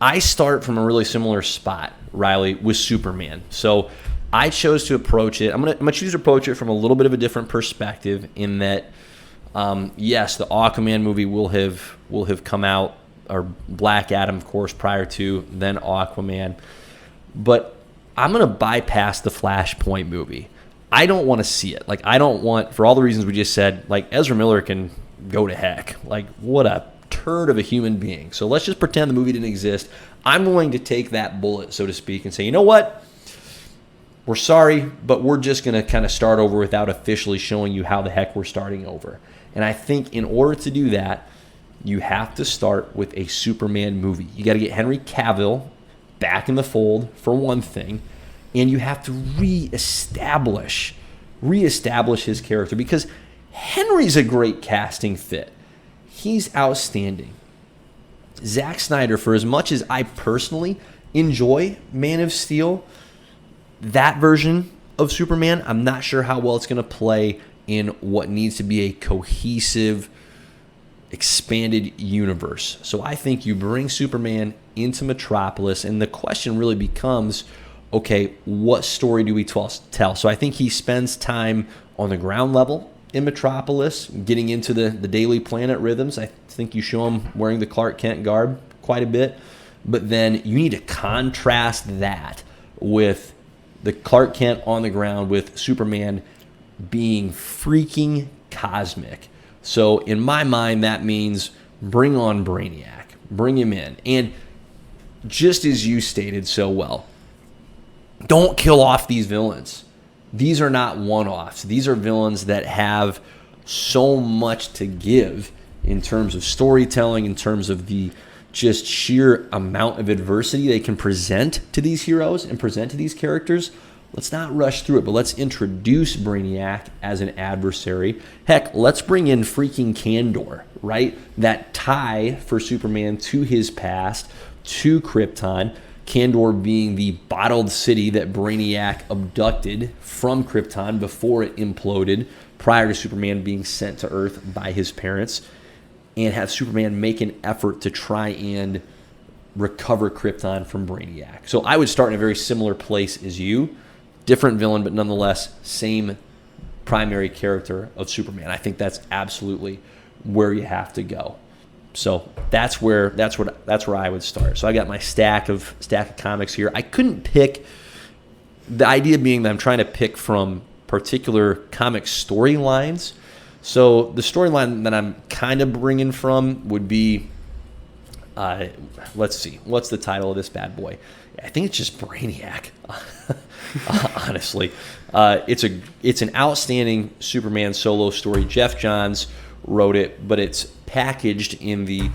I start from a really similar spot, Riley, with Superman. So I chose to approach it. I'm gonna choose to approach it from a little bit of a different perspective. In that, yes, the Aquaman movie will have come out, or Black Adam, of course, prior to then Aquaman. But I'm gonna bypass the Flashpoint movie. I don't want to see it. Like, I don't want, for all the reasons we just said. Like, Ezra Miller can go to heck. Like, what a turd of a human being. So let's just pretend the movie didn't exist. I'm going to take that bullet, so to speak, and say, you know what? We're sorry, but we're just going to kind of start over without officially showing you how the heck we're starting over. And I think in order to do that, you have to start with a Superman movie. You got to get Henry Cavill back in the fold, for one thing, and you have to reestablish his character, because Henry's a great casting fit. He's outstanding. Zack Snyder, for as much as I personally enjoy Man of Steel, that version of Superman, I'm not sure how well it's going to play in what needs to be a cohesive, expanded universe. So I think you bring Superman into Metropolis, and the question really becomes, okay, what story do we tell? So I think he spends time on the ground level in Metropolis, getting into the Daily Planet rhythms. I think you show him wearing the Clark Kent garb quite a bit. But then you need to contrast that with the Clark Kent on the ground, with Superman being freaking cosmic. So in my mind, that means bring on Brainiac. Bring him in. And just as you stated so well, don't kill off these villains. These are not one-offs. These are villains that have so much to give in terms of storytelling, in terms of the just sheer amount of adversity they can present to these heroes and present to these characters. Let's not rush through it, but let's introduce Brainiac as an adversary. Heck, let's bring in freaking Kandor, right? That tie for Superman to his past, to Krypton. Kandor being the bottled city that Brainiac abducted from Krypton before it imploded, prior to Superman being sent to Earth by his parents, and have Superman make an effort to try and recover Krypton from Brainiac. So I would start in a very similar place as you. Different villain, but nonetheless same primary character of Superman. I think that's absolutely where you have to go. So that's where I would start. So I got my stack of comics here. I couldn't pick, the idea being that I'm trying to pick from particular comic storylines. So the storyline that I'm kind of bringing from would be, let's see, what's the title of this bad boy? I think it's just Brainiac. Honestly, it's an outstanding Superman solo story. Jeff Johns wrote it, but it's packaged in the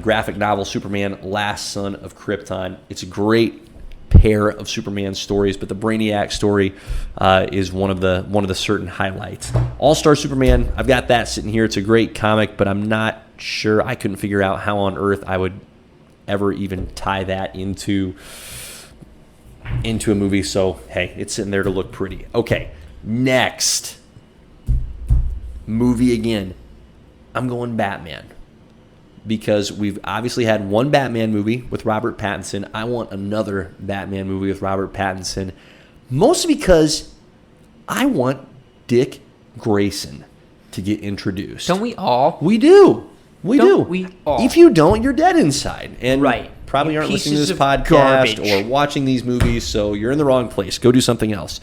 graphic novel Superman: Last Son of Krypton. It's a great pair of Superman stories, but the Brainiac story is one of the certain highlights. All-Star Superman, I've got that sitting here. It's a great comic, but I'm not sure. I couldn't figure out how on earth I would ever even tie that into a movie. So hey, it's sitting there to look pretty. Okay, next movie again. I'm going Batman, because we've obviously had one Batman movie with Robert Pattinson. I want another Batman movie with Robert Pattinson, mostly because I want Dick Grayson to get introduced. Don't we all? We do. We Don't do. we all? If you don't, you're dead inside. And right. Probably You aren't listening to pieces this of podcast garbage. or watching these movies, so you're in the wrong place. Go do something else.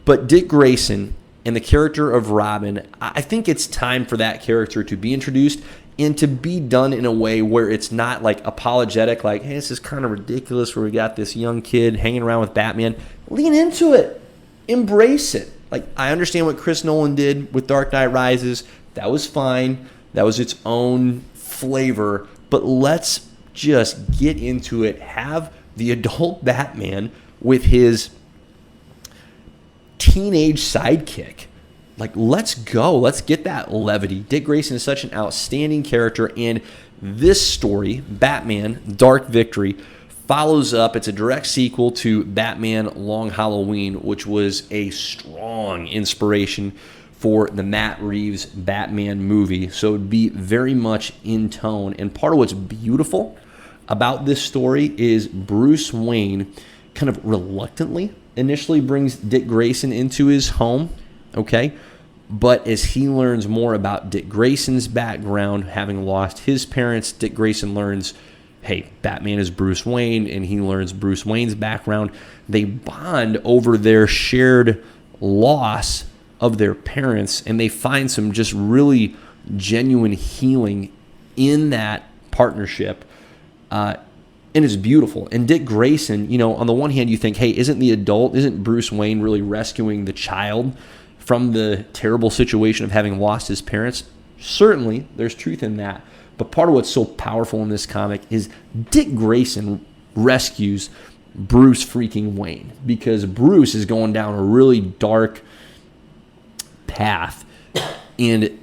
But Dick Grayson and the character of Robin, I think it's time for that character to be introduced and to be done in a way where it's not like apologetic, like, hey, this is kind of ridiculous where we got this young kid hanging around with Batman. Lean into it. Embrace it. Like, I understand what Chris Nolan did with Dark Knight Rises. That was fine. That was its own flavor. But let's just get into it. Have the adult Batman with his teenage sidekick. Like, let's go. Let's get that levity. Dick Grayson is such an outstanding character, and this story, Batman: Dark Victory, follows up. It's a direct sequel to Batman: Long Halloween, which was a strong inspiration for the Matt Reeves Batman movie. So it would be very much in tone. And part of what's beautiful about this story is Bruce Wayne kind of reluctantly initially brings Dick Grayson into his home, okay? But as he learns more about Dick Grayson's background, having lost his parents, Dick Grayson learns, hey, Batman is Bruce Wayne, and he learns Bruce Wayne's background. They bond over their shared loss of their parents, and they find some just really genuine healing in that partnership. And it's beautiful. And Dick Grayson, on the one hand, you think, hey, isn't Bruce Wayne really rescuing the child from the terrible situation of having lost his parents? Certainly, there's truth in that. But part of what's so powerful in this comic is Dick Grayson rescues Bruce freaking Wayne, because Bruce is going down a really dark path, and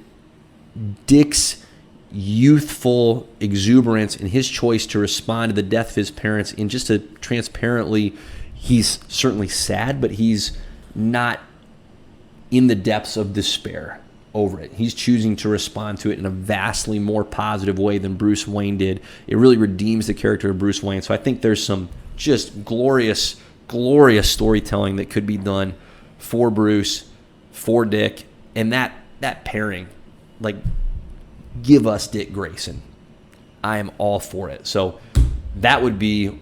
Dick's youthful exuberance and his choice to respond to the death of his parents, and just to transparently, he's certainly sad, but he's not in the depths of despair over it. He's choosing to respond to it in a vastly more positive way than Bruce Wayne did. It really redeems the character of Bruce Wayne. So I think there's some just glorious, glorious storytelling that could be done for Bruce, for Dick, and that pairing, like, give us Dick Grayson. I am all for it. So that would be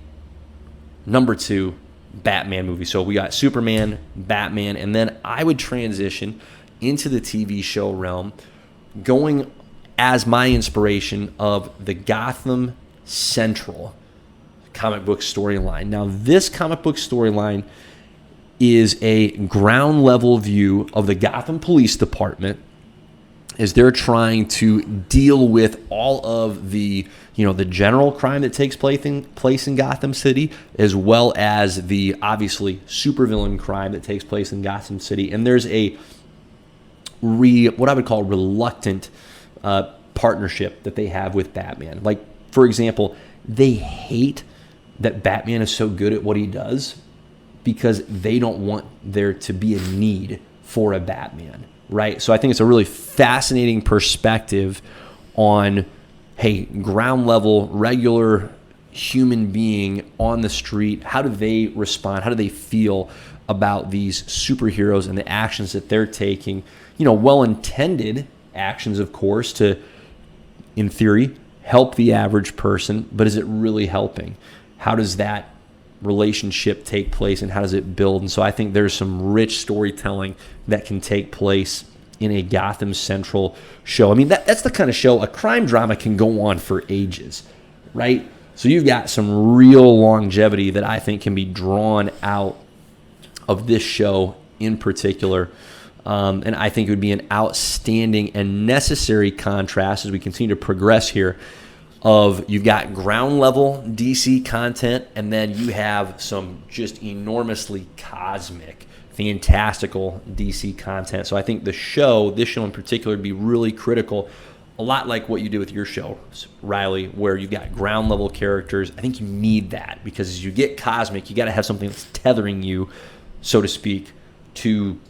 number 2 Batman movie. So we got Superman, Batman, and then I would transition into the TV show realm, going as my inspiration of the Gotham Central comic book storyline. Now, this comic book storyline is a ground level view of the Gotham Police Department as they're trying to deal with all of the general crime that takes place in Gotham City, as well as the obviously supervillain crime that takes place in Gotham City. And there's a what I would call reluctant partnership that they have with Batman. Like, for example, they hate that Batman is so good at what he does because they don't want there to be a need for a Batman, right? So I think it's a really fascinating perspective on, hey, ground level, regular human being on the street. How do they respond? How do they feel about these superheroes and the actions that they're taking? Well-intended actions, of course, to, in theory, help the average person, but is it really helping? How does that relationship take place, and how does it build? And so I think there's some rich storytelling that can take place in a Gotham Central show. I mean, that's the kind of show, a crime drama can go on for ages, right? So you've got some real longevity that I think can be drawn out of this show in particular. And I think it would be an outstanding and necessary contrast as we continue to progress here of you've got ground level DC content, and then you have some just enormously cosmic, fantastical DC content. So I think this show in particular would be really critical, a lot like what you do with your show, Riley, where you've got ground level characters. I think you need that because as you get cosmic, you got to have something that's tethering you, so to speak, to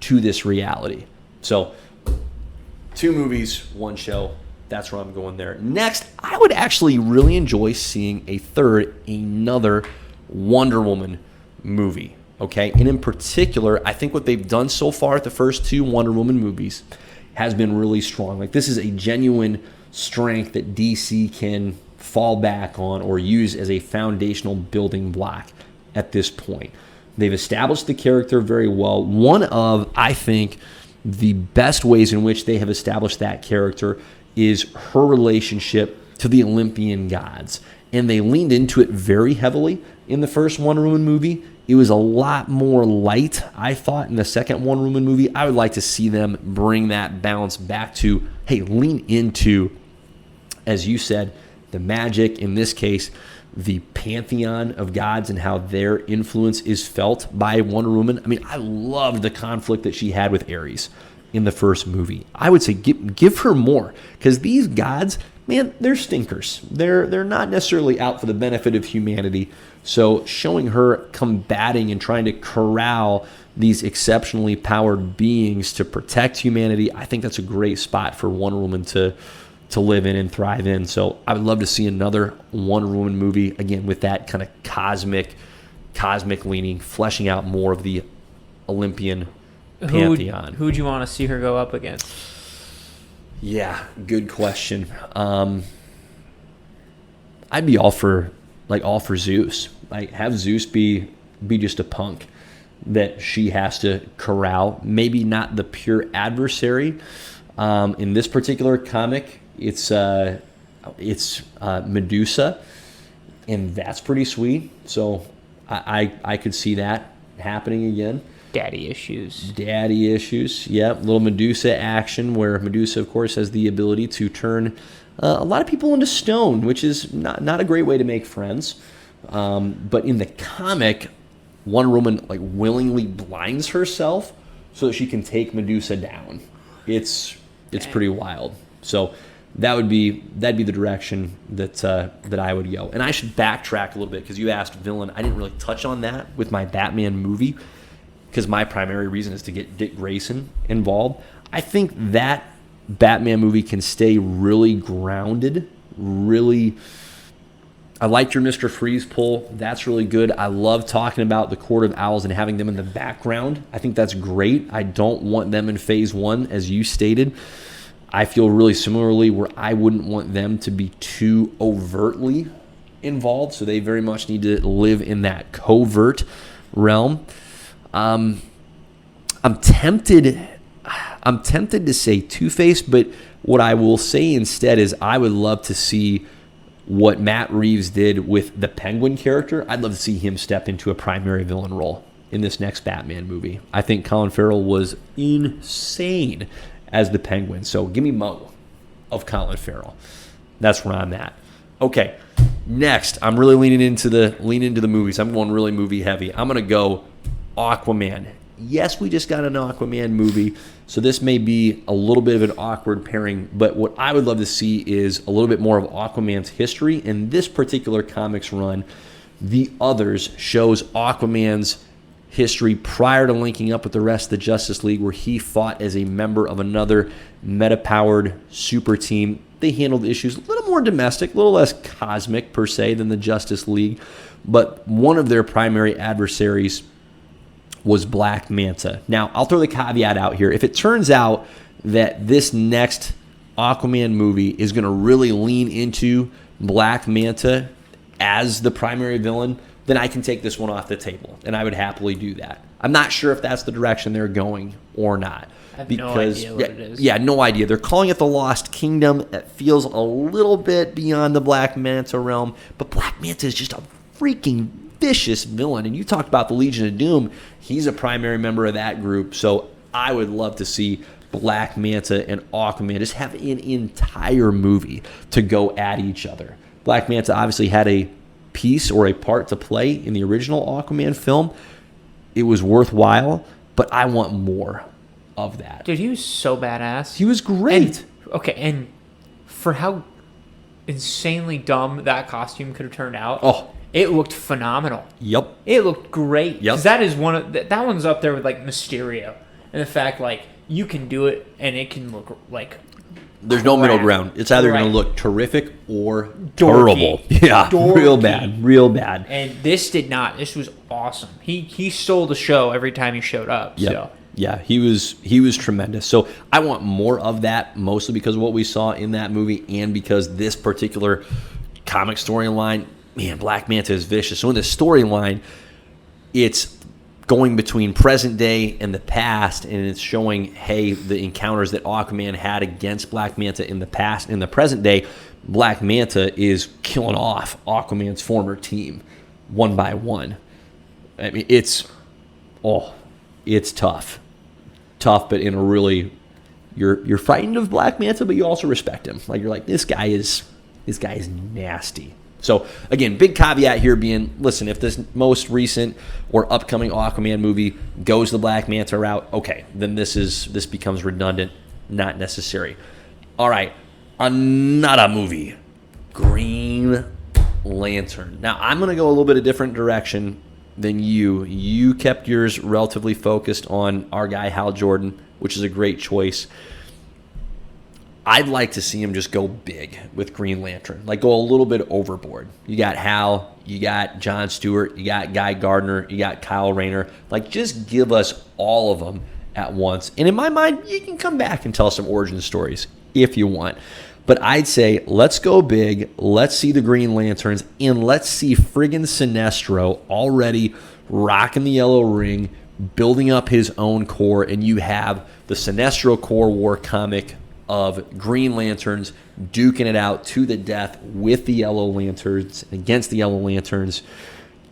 this reality. So 2 movies, 1 show. That's where I'm going there. Next, I would actually really enjoy seeing another Wonder Woman movie. Okay, and in particular, I think what they've done so far at the first 2 Wonder Woman movies has been really strong. Like, this is a genuine strength that DC can fall back on or use as a foundational building block at this point. They've established the character very well. One of, I think, the best ways in which they have established that character is her relationship to the Olympian gods. And they leaned into it very heavily in the first Wonder Woman movie. It was a lot more light, I thought, in the second Wonder Woman movie. I would like to see them bring that balance back to, hey, lean into, as you said, the magic, in this case, the pantheon of gods and how their influence is felt by Wonder Woman. I mean, I loved the conflict that she had with Ares in the first movie. I would say give her more, because these gods, man, they're stinkers. They're not necessarily out for the benefit of humanity. So showing her combating and trying to corral these exceptionally powered beings to protect humanity, I think that's a great spot for Wonder Woman to live in and thrive in. So I would love to see another Wonder Woman movie, again, with that kind of cosmic leaning, fleshing out more of the Olympian pantheon. Who would you want to see her go up against? Yeah, good question. I'd be all for Zeus. Like, have Zeus be just a punk that she has to corral. Maybe not the pure adversary. In this particular comic, it's Medusa, and that's pretty sweet. So I could see that happening again. Daddy issues. Yeah, little Medusa action where Medusa, of course, has the ability to turn a lot of people into stone, which is not a great way to make friends. But in the comic, Wonder Woman willingly blinds herself so that she can take Medusa down. It's pretty wild. So that'd be the direction that I would go. And I should backtrack a little bit because you asked villain. I didn't really touch on that with my Batman movie because my primary reason is to get Dick Grayson involved. I think that Batman movie can stay really grounded, really. I liked your Mr. Freeze pull. That's really good. I love talking about the Court of Owls and having them in the background. I think that's great. I don't want them in phase 1, as you stated. I feel really similarly where I wouldn't want them to be too overtly involved, so they very much need to live in that covert realm. I'm tempted to say Two-Face, but what I will say instead is I would love to see what Matt Reeves did with the Penguin character. I'd love to see him step into a primary villain role in this next Batman movie. I think Colin Farrell was insane as the Penguin. So give me Mo of Colin Farrell. That's where I'm at. Okay, next, I'm really leaning into the movies. I'm going really movie heavy. I'm going to go Aquaman. Yes, we just got an Aquaman movie, so this may be a little bit of an awkward pairing, but what I would love to see is a little bit more of Aquaman's history. In this particular comics run, The Others shows Aquaman's history prior to linking up with the rest of the Justice League, where he fought as a member of another meta-powered super team. They handled issues a little more domestic, a little less cosmic per se than the Justice League, but one of their primary adversaries was Black Manta. Now, I'll throw the caveat out here. If it turns out that this next Aquaman movie is going to really lean into Black Manta as the primary villain, then I can take this one off the table, and I would happily do that. I'm not sure if that's the direction they're going or not. I have no idea what it is. Yeah, no idea. They're calling it the Lost Kingdom. It feels a little bit beyond the Black Manta realm, but Black Manta is just a freaking vicious villain. And you talked about the Legion of Doom. He's a primary member of that group. So I would love to see Black Manta and Aquaman just have an entire movie to go at each other. Black Manta obviously had a piece or a part to play in the original Aquaman film. It was worthwhile, but I want more of that. Dude, he was so badass. He was great. And for how insanely dumb that costume could have turned out. Oh, it looked phenomenal. Yep. It looked great. Yep. 'Cause that is that one's up there with Mysterio. And the fact you can do it and it can look there's no middle ground. It's either going to look terrific or terrible. Dorky. Yeah, Dorky. real bad. And this did not. This was awesome. He stole the show every time he showed up. Yep. So. Yeah, he was tremendous. So I want more of that, mostly because of what we saw in that movie and because this particular comic storyline, man, Black Manta is vicious. So in the storyline, it's going between present day and the past, and it's showing, hey, the encounters that Aquaman had against Black Manta in the past. In the present day, Black Manta is killing off Aquaman's former team one by one. I mean, it's tough, but in a really, you're frightened of Black Manta, but you also respect him. You're like, this guy is nasty. So, again, big caveat here being, listen, if this most recent or upcoming Aquaman movie goes the Black Manta route, okay, then this becomes redundant, not necessary. All right, another movie, Green Lantern. Now, I'm going to go a little bit of different direction than you. You kept yours relatively focused on our guy, Hal Jordan, which is a great choice. I'd like to see him just go big with Green Lantern, like go a little bit overboard. You got Hal, you got John Stewart, you got Guy Gardner, you got Kyle Rayner. Like, just give us all of them at once. And in my mind, you can come back and tell some origin stories if you want. But I'd say let's go big, let's see the Green Lanterns, and let's see friggin' Sinestro already rocking the yellow ring, building up his own core, and you have the Sinestro Core War comic of Green Lanterns duking it out to the death with the Yellow Lanterns, against the Yellow Lanterns.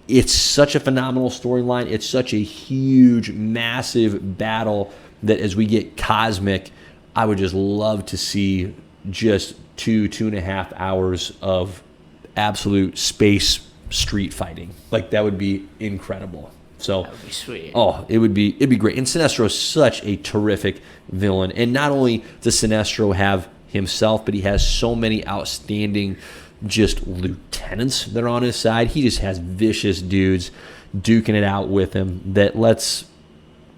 It's such a phenomenal storyline. It's such a huge, massive battle that as we get cosmic, I would just love to see just 2.5 hours of absolute space street fighting. Like, that would be incredible. So, That would be sweet. oh, it'd be great. And Sinestro is such a terrific villain. And not only does Sinestro have himself, but he has so many outstanding just lieutenants that are on his side. He just has vicious dudes duking it out with him that let's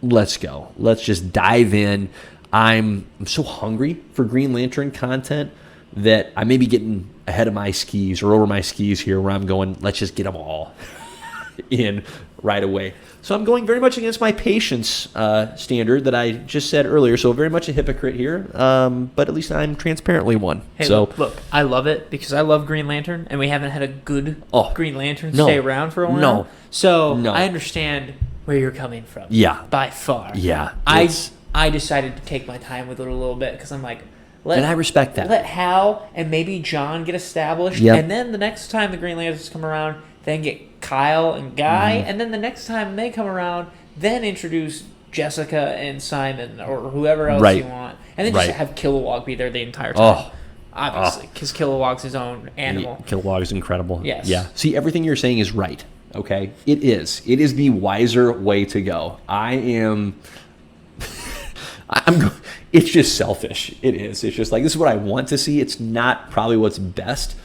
go. Let's just dive in. I'm so hungry for Green Lantern content that I may be getting ahead of my skis or over my skis here, where I'm going, let's just get them all in right away. So I'm going very much against my patience standard that I just said earlier. So very much a hypocrite here, but at least I'm transparently one. Hey, so look, I love it because I love Green Lantern, and we haven't had a good Green Lantern no. stay around for a while. No. So No. I understand where you're coming from. Yeah. By far. Yeah, I decided to take my time with it a little bit because I'm like, and I respect that. Let Hal and maybe John get established, Yep. and then the next time the Green Lanterns come around, then get Kyle and Guy, Mm-hmm. and then the next time they come around, then introduce Jessica and Simon or whoever else Right. you want, and then just Right. have Kilowog be there the entire time. Oh. Obviously, because Kilowog's his own animal. Kilowog is incredible. Yes. Yeah. See, everything you're saying is right. Okay. It is. It is the wiser way to go. It's just selfish. It is. It's just like, this is what I want to see. It's not probably what's best.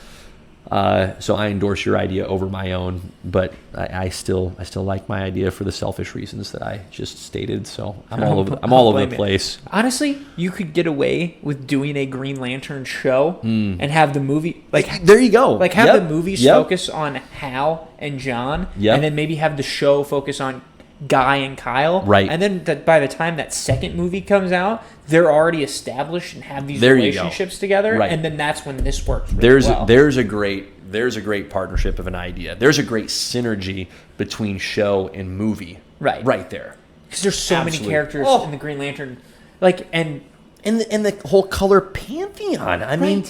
So I endorse your idea over my own, but I still like my idea for the selfish reasons that I just stated. So I'm all over the place. Honestly, you could get away with doing a Green Lantern show and have the movie There you go. Like, have Yep. the movies Yep. focus on Hal and John, Yep. and then maybe have the show focus on Guy and Kyle. Right. And then by the time that second movie comes out, they're already established and have these There you go. relationships together. Right. And then that's when this works really well. There's a great partnership of an idea. There's a great synergy between show and movie. Right there. Because there's so Absolutely. many characters Oh. in the Green Lantern. Like, and And the whole color pantheon. I mean,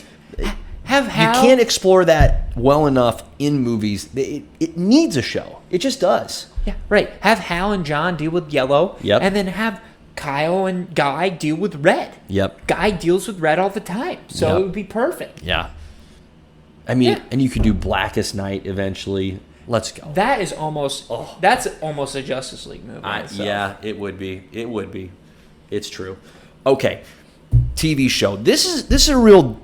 have you Hal... can't explore that well enough in movies. It needs a show. It just does. Yeah, right. Have Hal and John deal with yellow. Yep. And then have Kyle and Guy deal with red. Yep. Guy deals with red all the time. So Yep. it would be perfect. Yeah. I mean, Yeah. and you could do Blackest Night eventually. Let's go. That is almost... That's almost a Justice League movie. itself. Yeah, it would be. It would be. It's true. Okay. TV show. This is a real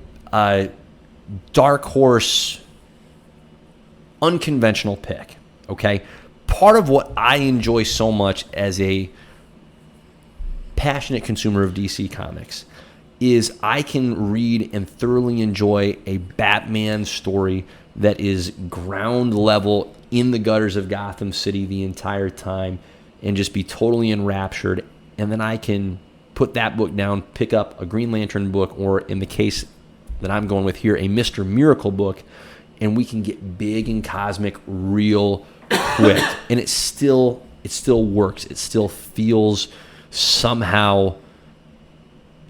dark horse, unconventional pick. Okay. Part of what I enjoy so much as a passionate consumer of DC Comics is I can read and thoroughly enjoy a Batman story that is ground level in the gutters of Gotham City the entire time and just be totally enraptured. And then I can put that book down, pick up a Green Lantern book, or in the case that I'm going with here, a Mr. Miracle book, and we can get big and cosmic real quick. And it still works. It still feels somehow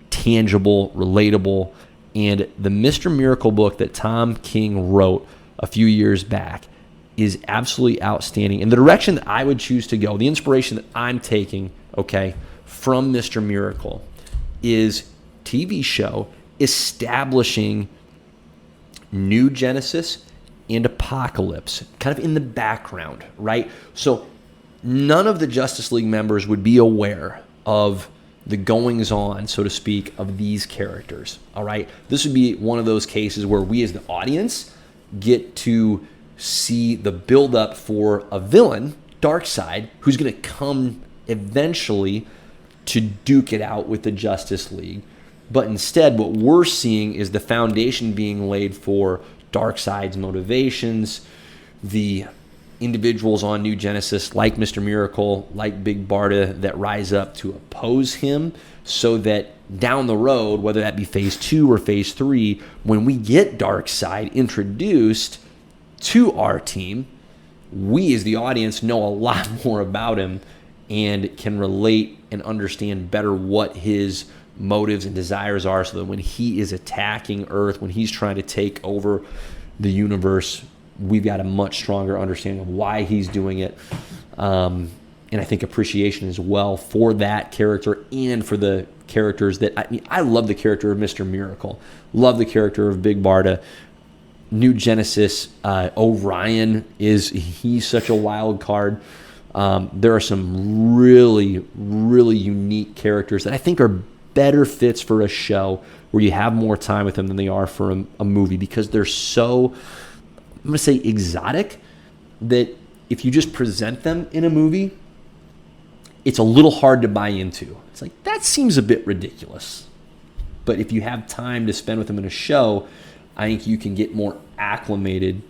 tangible, relatable. And the Mr. Miracle book that Tom King wrote a few years back is absolutely outstanding. And the direction that I would choose to go, the inspiration that I'm taking, okay, from Mr. Miracle is TV show establishing New Genesis and Apocalypse kind of in the background, right? So none of the Justice League members would be aware of the goings on, so to speak, of these characters, all right? This would be one of those cases where we as the audience get to see the buildup for a villain, Darkseid, who's going to come eventually to duke it out with the Justice League. But instead, what we're seeing is the foundation being laid for Darkseid's motivations, the individuals on New Genesis like Mr. Miracle, like Big Barda, that rise up to oppose him, so that down the road, whether that be phase 2 or phase 3, when we get Darkseid introduced to our team, we as the audience know a lot more about him and can relate and understand better what his motives and desires are, so that when he is attacking Earth, when he's trying to take over the universe, we've got a much stronger understanding of why he's doing it. And I think appreciation as well for that character and for the characters that, I love the character of Mr. Miracle. Love the character of Big Barda. New Genesis, Orion, he's such a wild card. There are some really, really unique characters that I think are better fits for a show where you have more time with them than they are for a movie, because they're so, I'm going to say, exotic, that if you just present them in a movie, it's a little hard to buy into. It's like, that seems a bit ridiculous. But if you have time to spend with them in a show, I think you can get more acclimated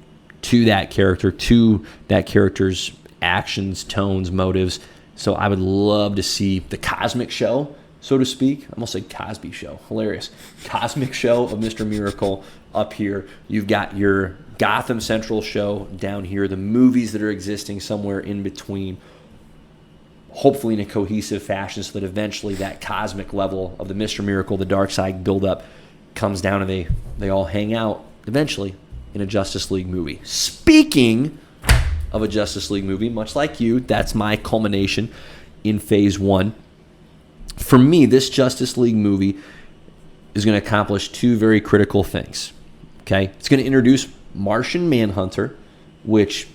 to that character's actions, tones, motives. So I would love to see the cosmic show, so to speak. I almost said Cosby Show. Hilarious. Cosmic show of Mr. Miracle up here. You've got your Gotham Central show down here, the movies that are existing somewhere in between, hopefully in a cohesive fashion, so that eventually that cosmic level of the Mr. Miracle, the Darkseid buildup, comes down and they all hang out eventually in a Justice League movie. Speaking of a Justice League movie, much like you, that's my culmination in phase 1. For me, this Justice League movie is going to accomplish 2 very critical things. Okay? It's going to introduce Martian Manhunter, which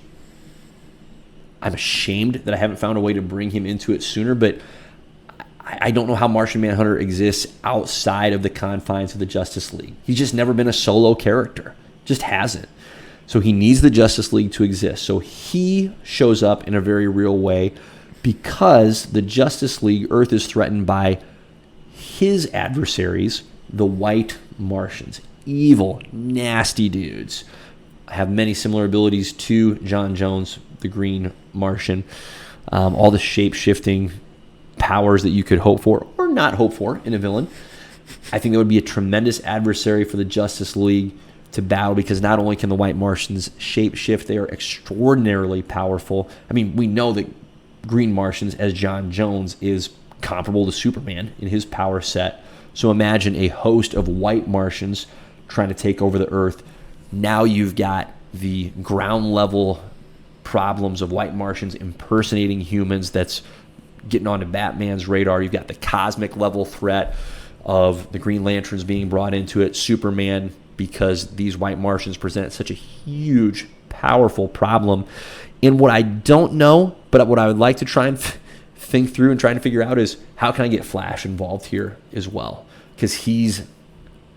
I'm ashamed that I haven't found a way to bring him into it sooner, but I don't know how Martian Manhunter exists outside of the confines of the Justice League. He's just never been a solo character. Just hasn't. So he needs the Justice League to exist. So he shows up in a very real way because the Justice League, Earth is threatened by his adversaries, the White Martians. Evil, nasty dudes. Have many similar abilities to John Jones, the Green Martian. All the shape-shifting powers that you could hope for or not hope for in a villain. I think that would be a tremendous adversary for the Justice League to battle, because not only can the White Martians shape-shift, they are extraordinarily powerful. I mean, we know that Green Martians, as John Jones, is comparable to Superman in his power set. So imagine a host of White Martians trying to take over the Earth. Now you've got the ground level problems of White Martians impersonating humans that's getting onto Batman's radar. You've got the cosmic level threat of the Green Lanterns being brought into it, Superman, because these White Martians present such a huge, powerful problem. And what I don't know, but what I would like to try and think through and try to figure out is, how can I get Flash involved here as well? Because he's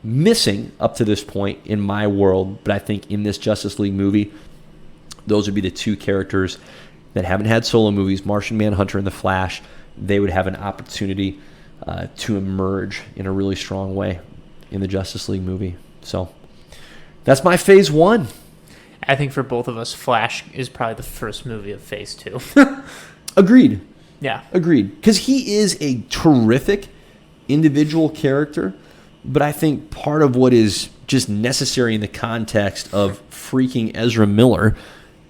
missing up to this point in my world, but I think in this Justice League movie, those would be the 2 characters that haven't had solo movies, Martian Manhunter and the Flash. They would have an opportunity to emerge in a really strong way in the Justice League movie. So that's my phase 1. I think for both of us, Flash is probably the first movie of phase 2. Agreed. Yeah. Agreed. Because he is a terrific individual character, but I think part of what is just necessary in the context of freaking Ezra Miller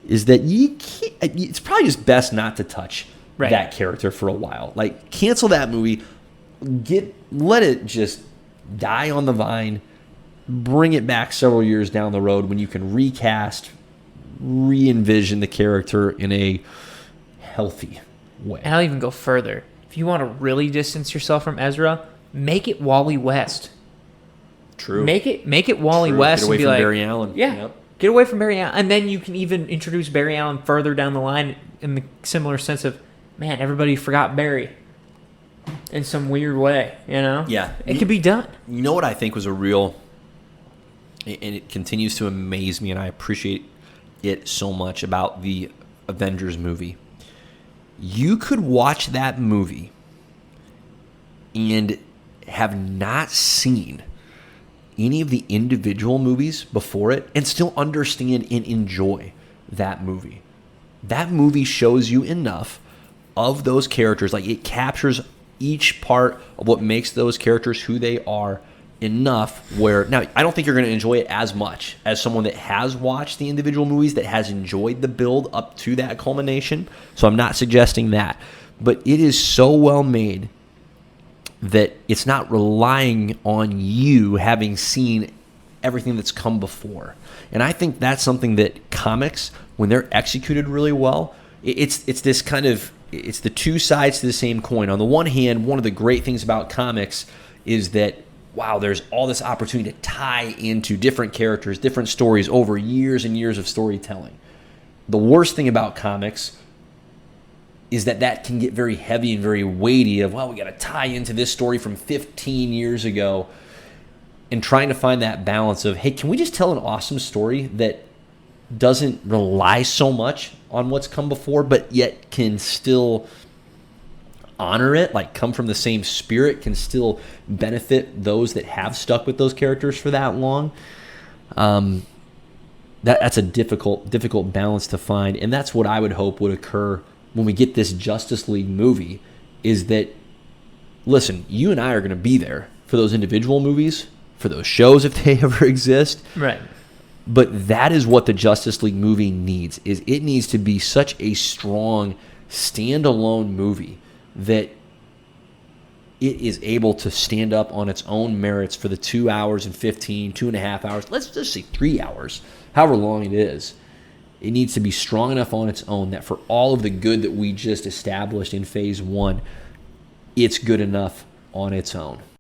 is that it's probably just best not to touch that character for a while. Like, cancel that movie, let it just die on the vine, bring it back several years down the road when you can recast, re-envision the character in a healthy way. And I'll even go further. If you want to really distance yourself from Ezra, make it Wally West. True. Make it Wally West. Get away and be from like, Barry Allen. Yeah. Yep. Get away from Barry Allen. And then you can even introduce Barry Allen further down the line in the similar sense of, man, everybody forgot Barry in some weird way, you know? Yeah. It could be done. You know what I think was a real, and it continues to amaze me, and I appreciate it so much about the Avengers movie. You could watch that movie and have not seen any of the individual movies before it and still understand and enjoy that movie. That movie shows you enough of those characters. Like, it captures each part of what makes those characters who they are enough where, now, I don't think you're going to enjoy it as much as someone that has watched the individual movies, that has enjoyed the build up to that culmination. So I'm not suggesting that. But it is so well made that it's not relying on you having seen everything that's come before. And I think that's something that comics, when they're executed really well, it's this kind of, it's the two sides to the same coin. On the one hand, one of the great things about comics is that, wow, there's all this opportunity to tie into different characters, different stories over years and years of storytelling. The worst thing about comics is that can get very heavy and very weighty of, well, we got to tie into this story from 15 years ago, and trying to find that balance of, hey, can we just tell an awesome story that doesn't rely so much on what's come before, but yet can still honor it, like come from the same spirit, can still benefit those that have stuck with those characters for that long. That's a difficult balance to find, and that's what I would hope would occur when we get this Justice League movie, is that, listen, you and I are going to be there for those individual movies, for those shows if they ever exist. Right. But that is what the Justice League movie needs, is it needs to be such a strong standalone movie that it is able to stand up on its own merits for the 2 hours and 15, 2.5 hours, let's just say 3 hours, however long it is. It needs to be strong enough on its own that for all of the good that we just established in phase one, it's good enough on its own.